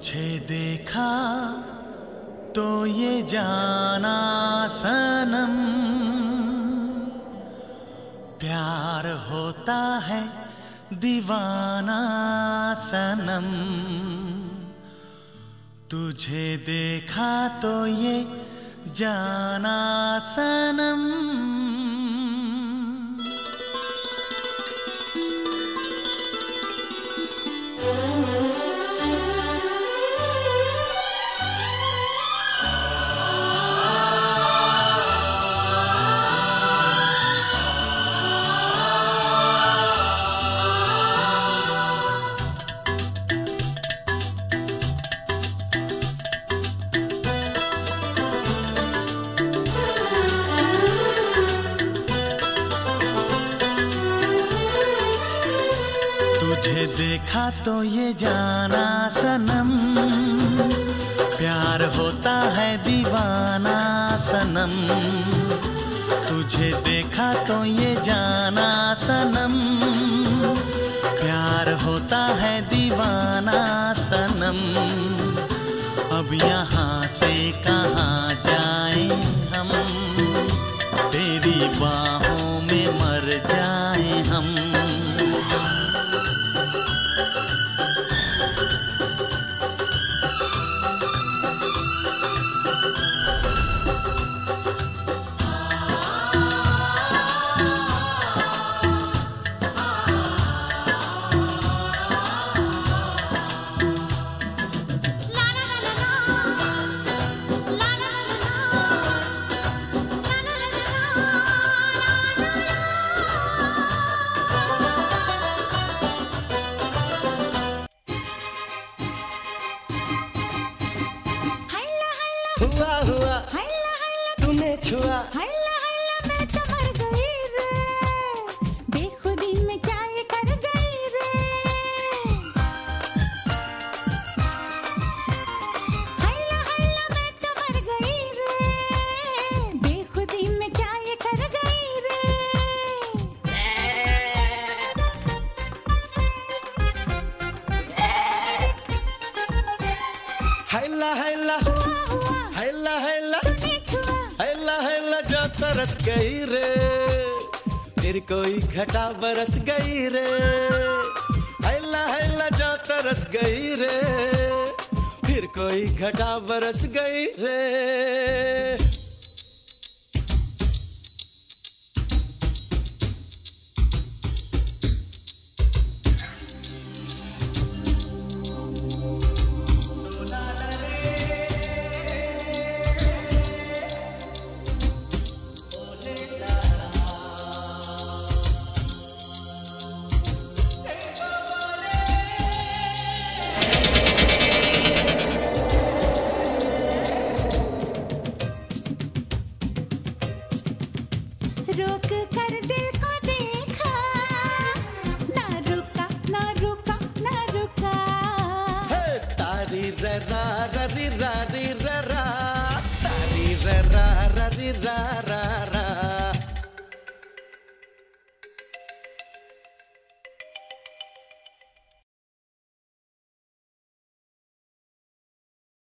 तुझे देखा तो ये जाना सनम, प्यार होता है दीवाना सनम। तुझे देखा तो ये जाना सनम। तुझे देखा तो ये जाना सनम, प्यार होता है दीवाना सनम। तुझे देखा तो ये जाना सनम, प्यार होता है दीवाना सनम। अब यहाँ से कहाँ जाएं हम, तेरी बाहों में मर जाएं हम। हुआ हुआ तूने छुआ, मैं तो मर गई रे, बेखुदी में क्या ये कर गई रे। मैं तो मर गई रे, बेखुदी में क्या ये कर गई रे। हैला हैला हैला हैला हैला हैला जो तरस गई रे, फिर कोई घटा बरस गई रे। हैला हैला जो तरस गई रे, फिर कोई घटा बरस गई रे। रोक कर दिल को देखा, ना रुका ना रुका ना रुका। तारी रा रा री रा